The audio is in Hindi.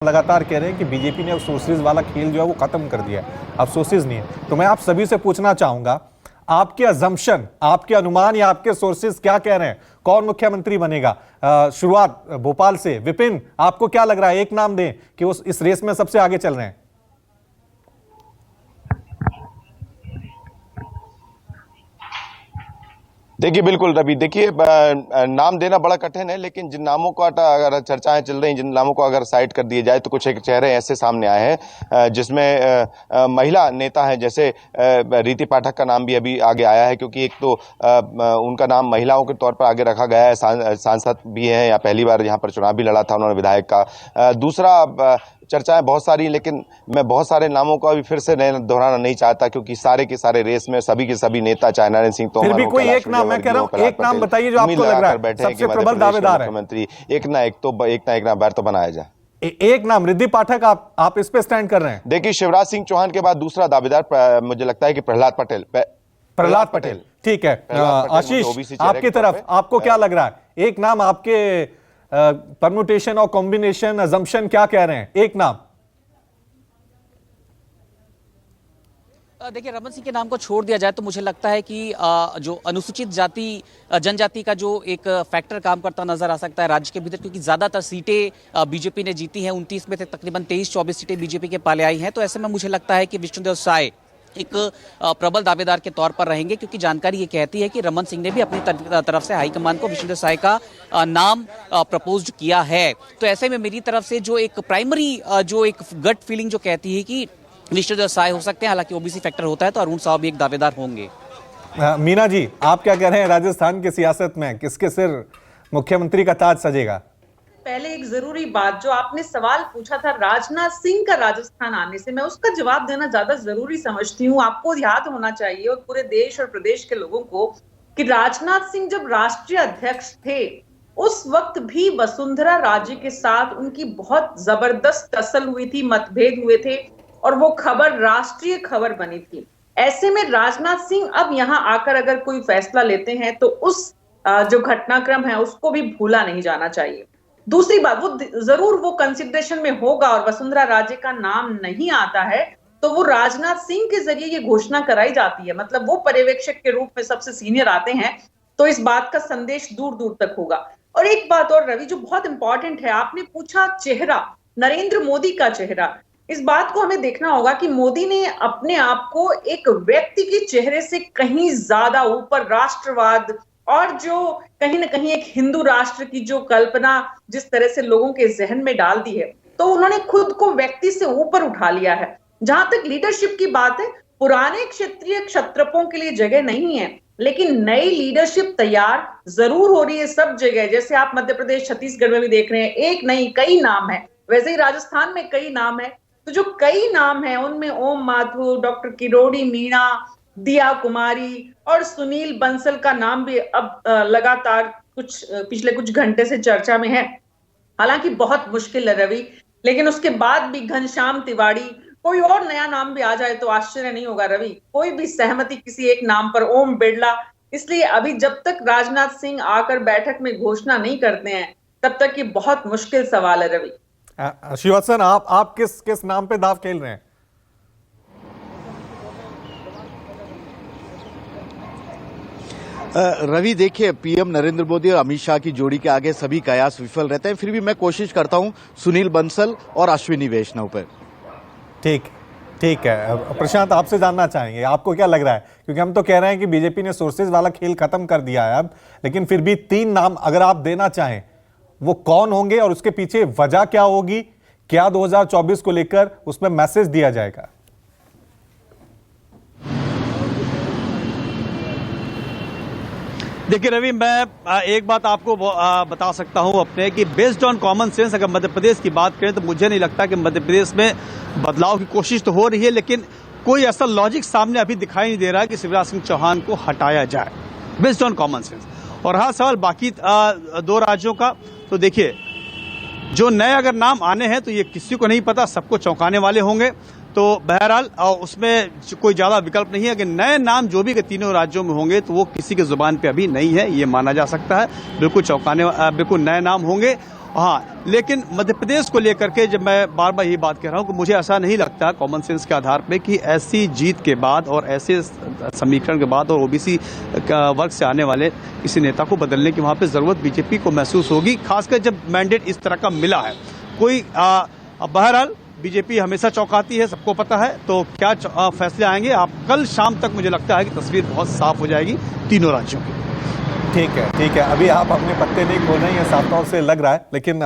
लगातार कह रहे हैं कि बीजेपी ने अब सोर्सेज वाला खेल जो है वो खत्म कर दिया है, अब सोर्सेज नहीं है। तो मैं आप सभी से पूछना चाहूंगा, आपके अजम्पशन, आपके अनुमान या आपके सोर्सेज क्या कह रहे हैं, कौन मुख्यमंत्री बनेगा? शुरुआत भोपाल से। विपिन, आपको क्या लग रहा है? एक नाम दें कि वो इस रेस में सबसे आगे चल रहे हैं। देखिए बिल्कुल रवि, देखिए नाम देना बड़ा कठिन है, लेकिन जिन नामों को अगर चर्चाएं चल रही हैं, जिन नामों को अगर साइड कर दिए जाए तो कुछ एक चेहरे ऐसे सामने आए हैं जिसमें महिला नेता हैं, जैसे रीति पाठक का नाम भी अभी आगे आया है, क्योंकि एक तो उनका नाम महिलाओं के तौर पर आगे रखा गया है, सांसद भी हैं या पहली बार यहाँ पर चुनाव भी लड़ा था उन्होंने विधायक का। दूसरा, चर्चाएं बहुत सारी, लेकिन मैं बहुत सारे नामों को अभी फिर से दोहराना नहीं चाहता, क्योंकि सारे के सारे रेस में सभी के सभी नेता, चाहे नरेंद्र सिंह तोमर, फिर भी कोई एक नाम, मैं कह रहा हूं, एक नाम बताइए जो आपको लग रहा है सबसे प्रबल दावेदार है। मुख्यमंत्री एक ना एक बार तो बनाया जाए। एक नाम रिद्धि पाठक, आप इस पे स्टैंड कर रहे हैं? देखिए, शिवराज सिंह चौहान के बाद दूसरा दावेदार मुझे लगता है कि प्रहलाद पटेल। ठीक है। आशीष, आपकी तरफ आपको क्या लग रहा है? एक नाम आपके परम्यूटेशन और कॉम्बिनेशन अजम्पशन क्या कह रहे हैं? एक नाम। देखिए, रमन सिंह के नाम को छोड़ दिया जाए तो मुझे लगता है कि जो अनुसूचित जनजाति का जो एक फैक्टर काम करता नजर आ सकता है राज्य के भीतर, क्योंकि ज्यादातर सीटें बीजेपी ने जीती हैं। 29 में से तकरीबन 23-24 सीटें बीजेपी के पाले आई हैं। तो ऐसे में मुझे लगता है कि विष्णुदेव साय एक प्रबल दावेदार के तौर पर रहेंगे, क्योंकि जानकारी ये कहती है कि रमन सिंह ने भी अपनी तरफ से हाईकमान को विष्णुदेव साय का नाम प्रपोज किया है। तो ऐसे में मेरी तरफ से जो एक प्राइमरी जो एक गट फीलिंग जो कहती है कि विष्णुदेव साय हो सकते हैं, हालांकि ओबीसी फैक्टर होता है तो अरुण साव भी एक दावेदार होंगे। मीना जी, आप क्या कह रहे हैं? राजस्थान की सियासत में किसके सिर मुख्यमंत्री का ताज सजेगा? पहले एक जरूरी बात, जो आपने सवाल पूछा था राजनाथ सिंह का राजस्थान आने से, मैं उसका जवाब देना ज्यादा जरूरी समझती हूँ। आपको याद होना चाहिए और पूरे देश और प्रदेश के लोगों को कि राजनाथ सिंह जब राष्ट्रीय अध्यक्ष थे उस वक्त भी वसुंधरा राजे के साथ उनकी बहुत जबरदस्त टसल हुई थी, मतभेद हुए थे और वो खबर राष्ट्रीय खबर बनी थी। ऐसे में राजनाथ सिंह अब यहाँ आकर अगर कोई फैसला लेते हैं तो उस जो घटनाक्रम है उसको भी भूला नहीं जाना चाहिए। दूसरी बात, वो जरूर वो कंसिडरेशन में होगा और वसुंधरा राजे का नाम नहीं आता है तो वो राजनाथ सिंह के जरिए ये घोषणा कराई जाती है, मतलब वो पर्यवेक्षक के रूप में सबसे सीनियर आते हैं, तो इस बात का संदेश दूर दूर तक होगा। और एक बात और रवि जो बहुत इंपॉर्टेंट है, आपने पूछा चेहरा, नरेंद्र मोदी का चेहरा। इस बात को हमें देखना होगा कि मोदी ने अपने आप को एक व्यक्ति के चेहरे से कहीं ज्यादा ऊपर राष्ट्रवाद और जो कहीं ना कहीं एक हिंदू राष्ट्र की जो कल्पना जिस तरह से लोगों के जहन में डाल दी है, तो उन्होंने खुद को व्यक्ति से ऊपर उठा लिया है। जहां तक लीडरशिप की बात है, पुराने क्षेत्रीय क्षत्रपों के लिए जगह नहीं है, लेकिन नई लीडरशिप तैयार जरूर हो रही है सब जगह। जैसे आप मध्य प्रदेश, छत्तीसगढ़ में भी देख रहे हैं, एक नहीं कई नाम है, वैसे ही राजस्थान में कई नाम है। तो जो कई नाम है उनमें ओम माथुर, डॉक्टर किरोड़ी मीणा, दिया कुमारी और सुनील बंसल का नाम भी अब लगातार पिछले कुछ घंटे से चर्चा में है। हालांकि बहुत मुश्किल है रवि, लेकिन उसके बाद भी घनश्याम तिवारी, कोई और नया नाम भी आ जाए तो आश्चर्य नहीं होगा रवि। कोई भी सहमति किसी एक नाम पर, ओम बिरला। इसलिए अभी जब तक राजनाथ सिंह आकर बैठक में घोषणा नहीं करते हैं तब तक ये बहुत मुश्किल सवाल है रवि। श्रीवास्तव, आप किस नाम पे दाव खेल रहे हैं? रवि, देखिए, पीएम नरेंद्र मोदी और अमित शाह की जोड़ी के आगे सभी कयास विफल रहते हैं, फिर भी मैं कोशिश करता हूं सुनील बंसल और अश्विनी वैष्णव पर। ठीक है। प्रशांत, आपसे जानना चाहेंगे, आपको क्या लग रहा है? क्योंकि हम तो कह रहे हैं कि बीजेपी ने सोर्सेज वाला खेल खत्म कर दिया है अब, लेकिन फिर भी 3 नाम अगर आप देना चाहें, वो कौन होंगे और उसके पीछे वजह क्या होगी? क्या 2024 को लेकर उसमें मैसेज दिया जाएगा? देखिए रवि, मैं एक बात आपको बता सकता हूं अपने कि बेस्ड ऑन कॉमन सेंस अगर मध्य प्रदेश की बात करें तो मुझे नहीं लगता कि मध्य प्रदेश में बदलाव की कोशिश तो हो रही है, लेकिन कोई ऐसा लॉजिक सामने अभी दिखाई नहीं दे रहा है कि शिवराज सिंह चौहान को हटाया जाए बेस्ड ऑन कॉमन सेंस। और हाँ, सवाल बाकी 2 राज्यों का, तो देखिए जो नए अगर नाम आने हैं तो ये किसी को नहीं पता, सबको चौंकाने वाले होंगे। तो बहरहाल उसमें कोई ज्यादा विकल्प नहीं है कि नए नाम जो भी तीनों राज्यों में होंगे तो वो किसी के जुबान पे अभी नहीं है, ये माना जा सकता है। बिल्कुल चौंकाने, बिल्कुल नए नाम होंगे हाँ, लेकिन मध्य प्रदेश को लेकर के जब मैं बार बार यही बात कह रहा हूं कि मुझे ऐसा नहीं लगता कॉमन सेंस के आधार पे कि ऐसी जीत के बाद और ऐसे समीकरण के बाद और ओबीसी वर्ग से आने वाले किसी नेता को बदलने की वहां पे जरूरत बीजेपी को महसूस होगी, खासकर जब मैंडेट इस तरह का मिला है। कोई बहरहाल बीजेपी हमेशा चौंकाती है, सबको पता है, तो क्या फैसले आएंगे आप कल शाम तक, मुझे लगता है कि तस्वीर बहुत साफ हो जाएगी तीनों राज्यों की। ठीक है, अभी आप अपने पत्ते नहीं खोल रहे हैं, साफ तौर से लग रहा है, लेकिन